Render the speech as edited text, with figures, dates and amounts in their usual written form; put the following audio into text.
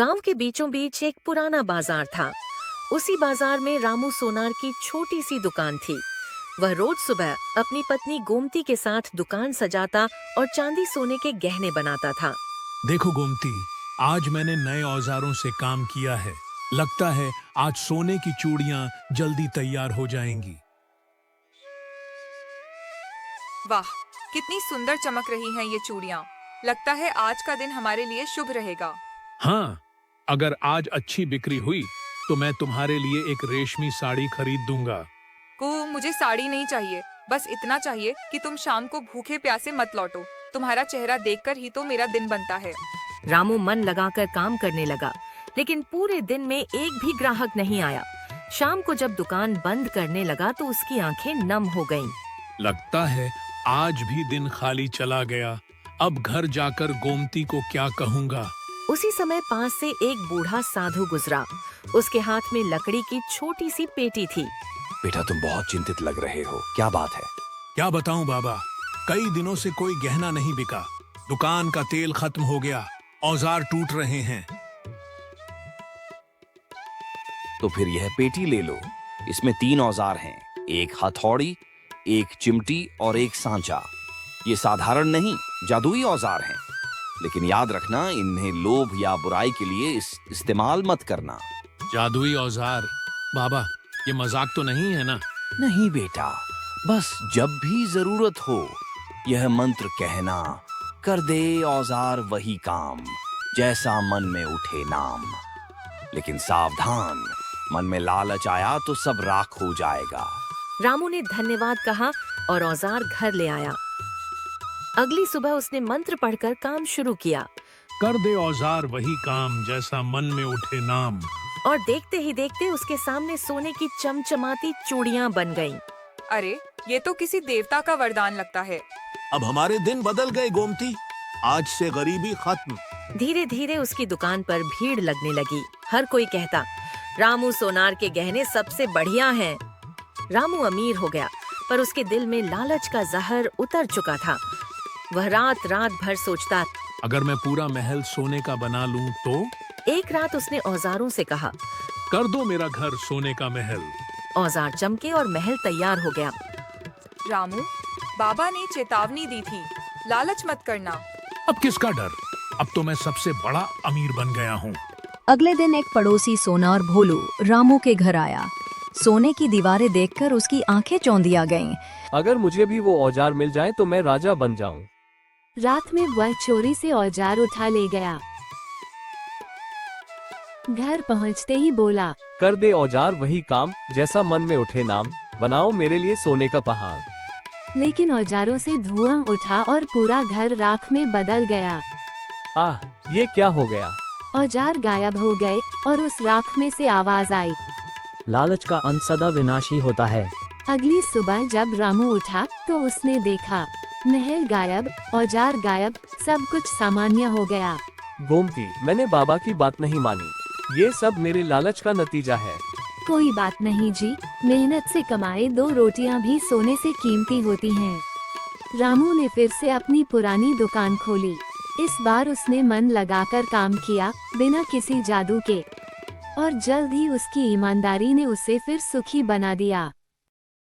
गांव के बीचों बीच एक पुराना बाजार था। उसी बाजार में रामू सोनार की छोटी सी दुकान थी। वह रोज सुबह अपनी पत्नी गोमती के साथ दुकान सजाता और चांदी सोने के गहने बनाता था। देखो गोमती, आज मैंने नए औजारों से काम किया है। लगता है आज सोने की चूड़ियां जल्दी तैयार हो जाएंगी। वाह, कितनी सुंदर चमक रही हैं ये चूड़ियां। लगता है आज का दिन हमारे लिए शुभ रहेगा। हाँ, अगर आज अच्छी बिक्री हुई तो मैं तुम्हारे लिए एक रेशमी साड़ी खरीद दूंगा। मुझे साड़ी नहीं चाहिए, बस इतना चाहिए कि तुम शाम को भूखे प्यासे मत लौटो। तुम्हारा चेहरा देखकर ही तो मेरा दिन बनता है। रामू मन लगाकर काम करने लगा, लेकिन पूरे दिन में एक भी ग्राहक नहीं आया। शाम को जब दुकान बंद करने लगा तो उसकी आंखें नम हो गईं। लगता है आज भी दिन खाली चला गया। अब घर जाकर गोमती को क्या कहूँगा। उसी समय पास से एक बूढ़ा साधु गुजरा। उसके हाथ में लकड़ी की छोटी सी पेटी थी। बेटा, तुम बहुत चिंतित लग रहे हो, क्या बात है? क्या बताऊं बाबा, कई दिनों से कोई गहना नहीं बिका। दुकान का तेल खत्म हो गया, औजार टूट रहे हैं। तो फिर यह पेटी ले लो। इसमें 3 औजार हैं, एक हथौड़ी, एक चिमटी और एक सांचा। ये साधारण नहीं, जादुई औजार हैं। लेकिन याद रखना, इन्हें लोभ या बुराई के लिए इस्तेमाल मत करना। जादुई औजार? बाबा, ये मजाक तो नहीं है ना? नहीं बेटा, बस जब भी जरूरत हो यह मंत्र कहना, कर दे औजार वही काम, जैसा मन में उठे नाम। लेकिन सावधान, मन में लालच आया तो सब राख हो जाएगा। रामू ने धन्यवाद कहा और औजार घर ले आया। अगली सुबह उसने मंत्र पढ़कर काम शुरू किया। कर दे औजार वही काम, जैसा मन में उठे नाम। और देखते ही देखते उसके सामने सोने की चमचमाती चूड़ियां बन गईं। अरे, ये तो किसी देवता का वरदान लगता है। अब हमारे दिन बदल गए गोमती, आज से गरीबी खत्म। धीरे धीरे उसकी दुकान पर भीड़ लगने लगी। हर कोई कहता, रामू सोनार के गहने सबसे बढ़िया हैं। रामू अमीर हो गया, पर उसके दिल में लालच का जहर उतर चुका था। वह रात रात भर सोचता, अगर मैं पूरा महल सोने का बना लूं तो? एक रात उसने औजारों से कहा, कर दो मेरा घर सोने का महल। औजार चमके और महल तैयार हो गया। रामू, बाबा ने चेतावनी दी थी, लालच मत करना। अब किसका डर? अब तो मैं सबसे बड़ा अमीर बन गया हूँ। अगले दिन एक पड़ोसी सोना और भोलू रामू के घर आया। सोने की दीवारें देखकर उसकी आंखें चौंधिया गईं। अगर मुझे भी वो औजार मिल जाए तो मैं राजा बन जाऊं। रात में वह चोरी से औजार उठा ले गया। घर पहुंचते ही बोला, कर दे औजार वही काम, जैसा मन में उठे नाम, बनाओ मेरे लिए सोने का पहाड़। लेकिन औजारों से धुआं उठा और पूरा घर राख में बदल गया। आह, ये क्या हो गया? औजार गायब हो गए और उस राख में से आवाज आई, लालच का अंत सदा विनाशी होता है। अगली सुबह जब रामू उठा तो उसने देखा, महल गायब, औजार गायब, सब कुछ सामान्य हो गया। गोमती, मैंने बाबा की बात नहीं मानी। ये सब मेरे लालच का नतीजा है। कोई बात नहीं जी, मेहनत से कमाए 2 रोटियां भी सोने से कीमती होती हैं। रामू ने फिर से अपनी पुरानी दुकान खोली। इस बार उसने मन लगाकर काम किया, बिना किसी जादू के, और जल्द ही उसकी ईमानदारी ने उसे फिर सुखी बना दिया।